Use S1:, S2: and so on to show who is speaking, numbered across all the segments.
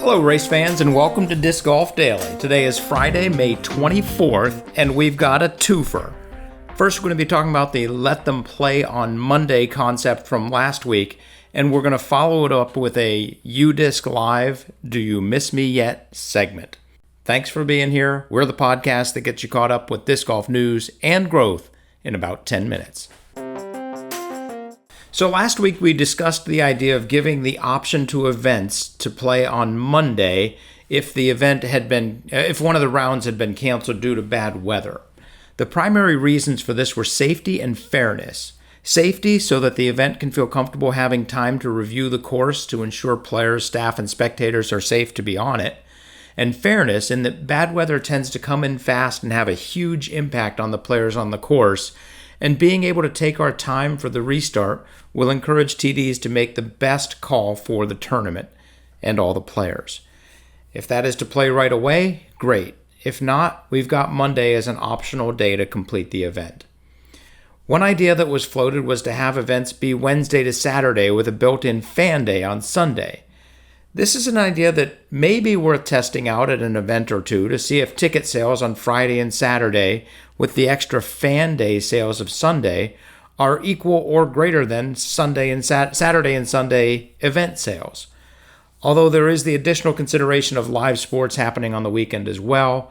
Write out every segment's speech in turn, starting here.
S1: Hello, race fans, and welcome to Disc Golf Daily. Today is Friday, May 24th, and we've got a twofer. First, we're going to be talking about the Let Them Play on Monday concept from last week, and we're going to follow it up with a UDisc Live Do You Miss Me Yet segment. Thanks for being here. We're the podcast that gets you caught up with disc golf news and growth in about 10 minutes. So last week we discussed the idea of giving the option to events to play on Monday if one of the rounds had been canceled due to bad weather. The primary reasons for this were safety and fairness. Safety so that the event can feel comfortable having time to review the course to ensure players, staff, and spectators are safe to be on it. And fairness in that bad weather tends to come in fast and have a huge impact on the players on the course. And being able to take our time for the restart will encourage TDs to make the best call for the tournament and all the players. If that is to play right away, great. If not, we've got Monday as an optional day to complete the event. One idea that was floated was to have events be Wednesday to Saturday with a built-in fan day on Sunday. This is an idea that may be worth testing out at an event or two to see if ticket sales on Friday and Saturday with the extra fan day sales of Sunday are equal or greater than Saturday and Sunday event sales. Although there is the additional consideration of live sports happening on the weekend as well,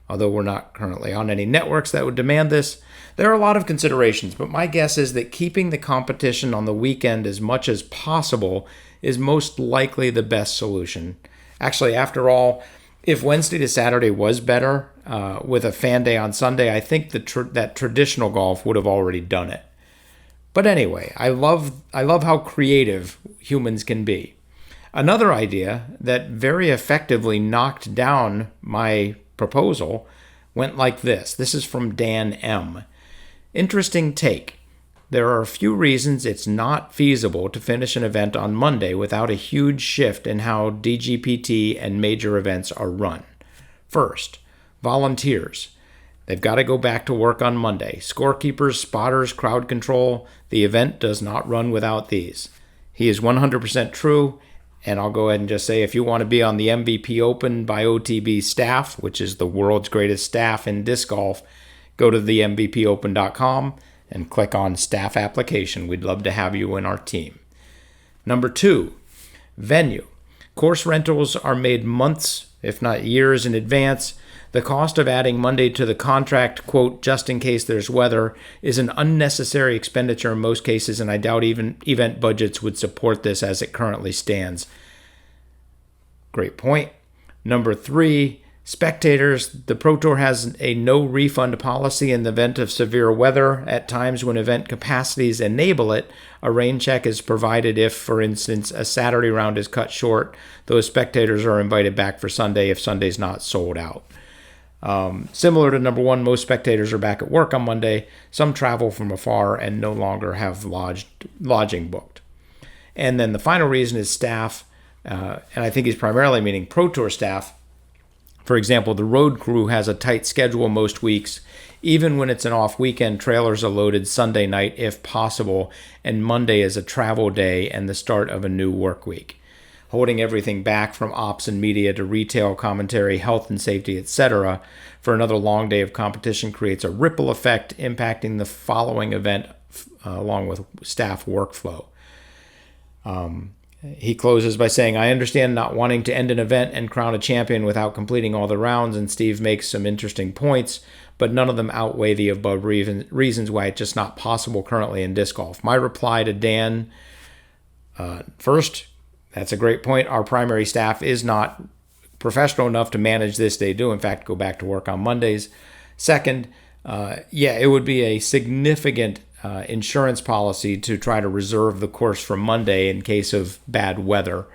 S1: although we're not currently on any networks that would demand this, there are a lot of considerations, but my guess is that keeping the competition on the weekend as much as possible is most likely the best solution. Actually, after all, if Wednesday to Saturday was better with a fan day on Sunday, I think that traditional golf would have already done it. But anyway, I love how creative humans can be. Another idea that very effectively knocked down my proposal went like this. This is from Dan M. Interesting take. There are a few reasons it's not feasible to finish an event on Monday without a huge shift in how DGPT and major events are run. First, volunteers. They've got to go back to work on Monday. Scorekeepers, spotters, crowd control. The event does not run without these. He is 100% true, and I'll go ahead and just say if you want to be on the MVP Open by OTB staff, which is the world's greatest staff in disc golf, go to the MVPOpen.com and click on Staff Application. We'd love to have you in our team. Number 2, venue. Course rentals are made months, if not years in advance. The cost of adding Monday to the contract, quote, just in case there's weather, is an unnecessary expenditure in most cases, and I doubt even event budgets would support this as it currently stands. Great point. Number 3, spectators. The Pro Tour has a no refund policy in the event of severe weather. At times when event capacities enable it, a rain check is provided if, for instance, a Saturday round is cut short. Those spectators are invited back for Sunday if Sunday's not sold out. Similar to number 1, most spectators are back at work on Monday. Some travel from afar and no longer have lodging booked. And then the final reason is staff, and I think he's primarily meaning Pro Tour staff. For example, the road crew has a tight schedule most weeks. Even when it's an off weekend, trailers are loaded Sunday night if possible, and Monday is a travel day and the start of a new work week. Holding everything back from ops and media to retail, commentary, health and safety, etc. for another long day of competition creates a ripple effect impacting the following event along with staff workflow. He closes by saying, I understand not wanting to end an event and crown a champion without completing all the rounds, and Steve makes some interesting points, but none of them outweigh the above reasons why it's just not possible currently in disc golf. My reply to Dan, first, that's a great point. Our primary staff is not professional enough to manage this. They do, in fact, go back to work on Mondays. Second, it would be a significant insurance policy to try to reserve the course for Monday in case of bad weather.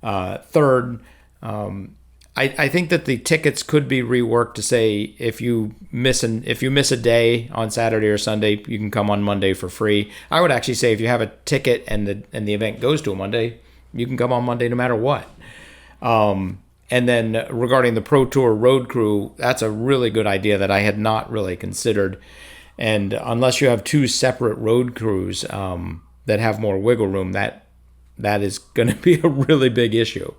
S1: Third, I think that the tickets could be reworked to say if you miss a day on Saturday or Sunday, you can come on Monday for free. I would actually say if you have a ticket and the event goes to a Monday, you can come on Monday no matter what. And then regarding the Pro Tour road crew, that's a really good idea that I had not really considered. And unless you have 2 separate road crews that have more wiggle room, that is going to be a really big issue.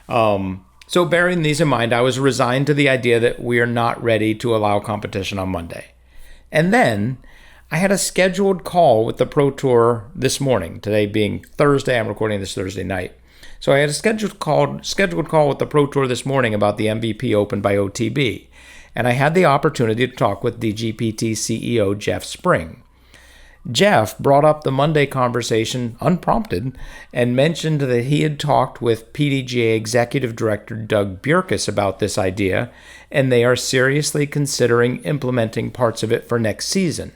S1: So bearing these in mind, I was resigned to the idea that we are not ready to allow competition on Monday. And then I had a scheduled call with the Pro Tour this morning, today being Thursday. I'm recording this Thursday night. So I had a scheduled call with the Pro Tour this morning about the MVP Open by OTB. And I had the opportunity to talk with DGPT CEO Jeff Spring. Jeff brought up the Monday conversation unprompted and mentioned that he had talked with PDGA Executive Director Doug Bjerkes about this idea, and they are seriously considering implementing parts of it for next season.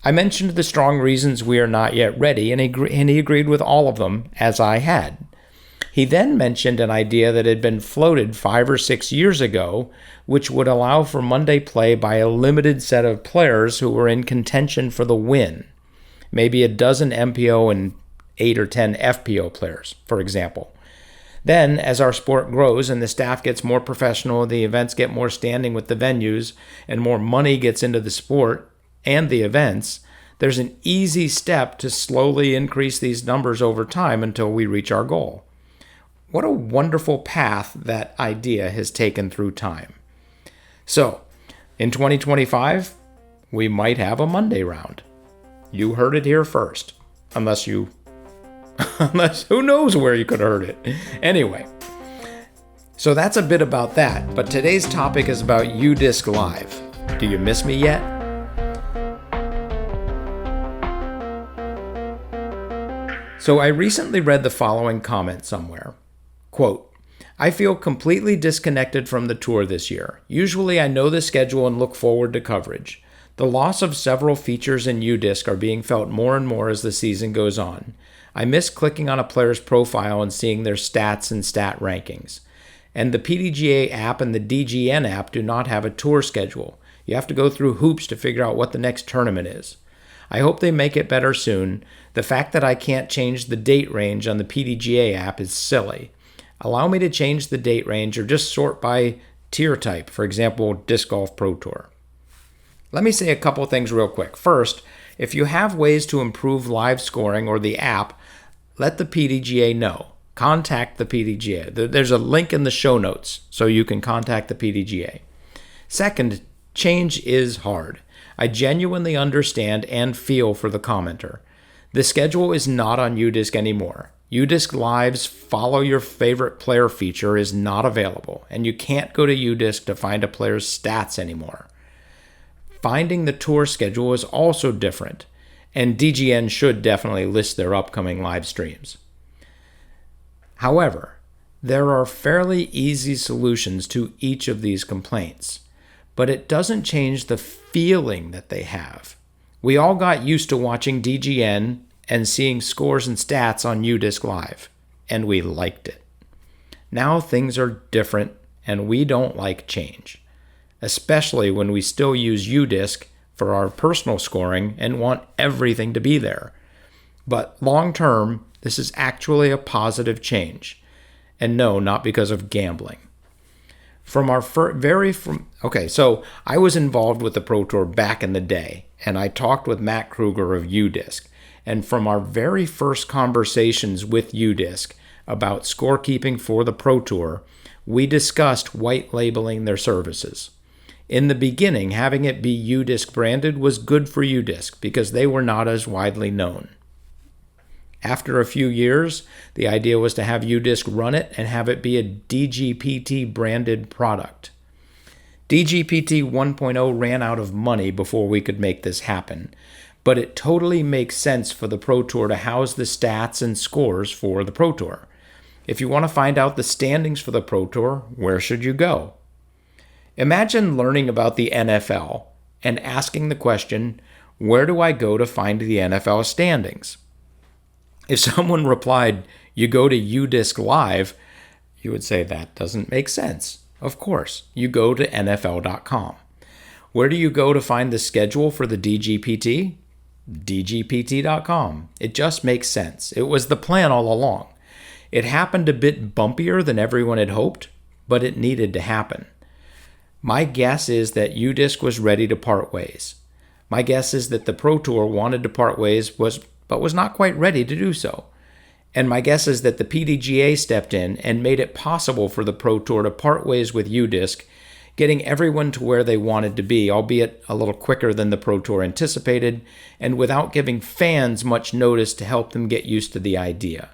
S1: I mentioned the strong reasons we are not yet ready, and he agreed with all of them, as I had. He then mentioned an idea that had been floated 5 or 6 years ago, which would allow for Monday play by a limited set of players who were in contention for the win. Maybe a dozen MPO and 8 or 10 FPO players, for example. Then, as our sport grows and the staff gets more professional, the events get more standing with the venues, and more money gets into the sport and the events, there's an easy step to slowly increase these numbers over time until we reach our goal. What a wonderful path that idea has taken through time. So, in 2025, we might have a Monday round. You heard it here first. Unless who knows where you could have heard it. Anyway, so that's a bit about that. But today's topic is about UDisc Live. Do you miss me yet? So I recently read the following comment somewhere. Quote, I feel completely disconnected from the tour this year. Usually I know the schedule and look forward to coverage. The loss of several features in UDisc are being felt more and more as the season goes on. I miss clicking on a player's profile and seeing their stats and stat rankings. And the PDGA app and the DGN app do not have a tour schedule. You have to go through hoops to figure out what the next tournament is. I hope they make it better soon. The fact that I can't change the date range on the PDGA app is silly. Allow me to change the date range or just sort by tier type, for example, Disc Golf Pro Tour. Let me say a couple things real quick. First, if you have ways to improve live scoring or the app, let the PDGA know. Contact the PDGA. There's a link in the show notes so you can contact the PDGA. Second, change is hard. I genuinely understand and feel for the commenter. The schedule is not on UDisc anymore. UDisc Live's Follow Your Favorite Player feature is not available, and you can't go to UDisc to find a player's stats anymore. Finding the tour schedule is also different, and DGN should definitely list their upcoming live streams. However, there are fairly easy solutions to each of these complaints, but it doesn't change the feeling that they have. We all got used to watching DGN and seeing scores and stats on UDisc Live, and we liked it. Now things are different, and we don't like change, especially when we still use UDisc for our personal scoring and want everything to be there. But long term, this is actually a positive change, and no, not because of gambling. So I was involved with the Pro Tour back in the day, and I talked with Matt Kruger of UDisc. And from our very first conversations with UDisc about scorekeeping for the Pro Tour, we discussed white labeling their services. In the beginning, having it be UDisc branded was good for UDisc because they were not as widely known. After a few years, the idea was to have UDisc run it and have it be a DGPT branded product. DGPT 1.0 ran out of money before we could make this happen, but it totally makes sense for the Pro Tour to house the stats and scores for the Pro Tour. If you want to find out the standings for the Pro Tour, where should you go? Imagine learning about the NFL and asking the question, where do I go to find the NFL standings? If someone replied, you go to UDisc Live, you would say that doesn't make sense. Of course, you go to NFL.com. Where do you go to find the schedule for the DGPT? DGPT.com. It just makes sense. It was the plan all along. It happened a bit bumpier than everyone had hoped, but it needed to happen. My guess is that UDisc was ready to part ways. My guess is that the Pro Tour wanted to part ways but was not quite ready to do so. And my guess is that the PDGA stepped in and made it possible for the Pro Tour to part ways with UDisc, getting everyone to where they wanted to be, albeit a little quicker than the Pro Tour anticipated, and without giving fans much notice to help them get used to the idea.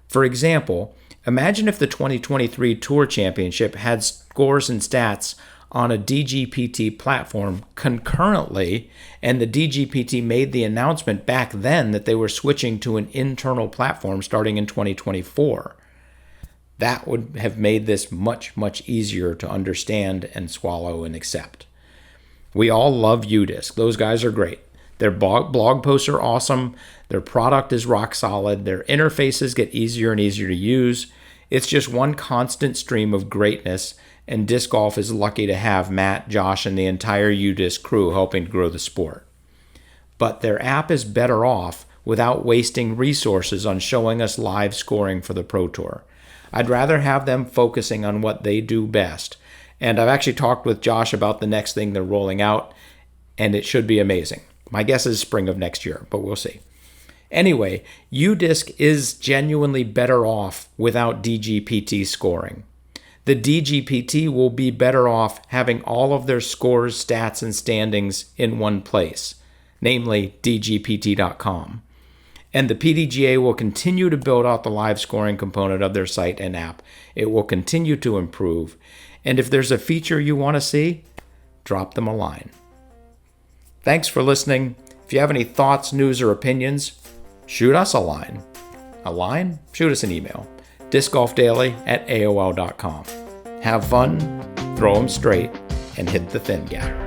S1: For example, imagine if the 2023 Tour Championship had scores and stats on a DGPT platform concurrently, and the DGPT made the announcement back then that they were switching to an internal platform starting in 2024. That would have made this much, much easier to understand and swallow and accept. We all love UDisc. Those guys are great. Their blog posts are awesome. Their product is rock solid. Their interfaces get easier and easier to use. It's just one constant stream of greatness, and disc golf is lucky to have Matt, Josh, and the entire UDisc crew helping to grow the sport. But their app is better off without wasting resources on showing us live scoring for the Pro Tour. I'd rather have them focusing on what they do best. And I've actually talked with Josh about the next thing they're rolling out, and it should be amazing. My guess is spring of next year, but we'll see. Anyway, UDisc is genuinely better off without DGPT scoring. The DGPT will be better off having all of their scores, stats, and standings in one place, namely dgpt.com. And the PDGA will continue to build out the live scoring component of their site and app. It will continue to improve. And if there's a feature you want to see, drop them a line. Thanks for listening. If you have any thoughts, news, or opinions, shoot us a line. A line? Shoot us an email. discgolfdaily@aol.com. Have fun, throw them straight, and hit the thin gap.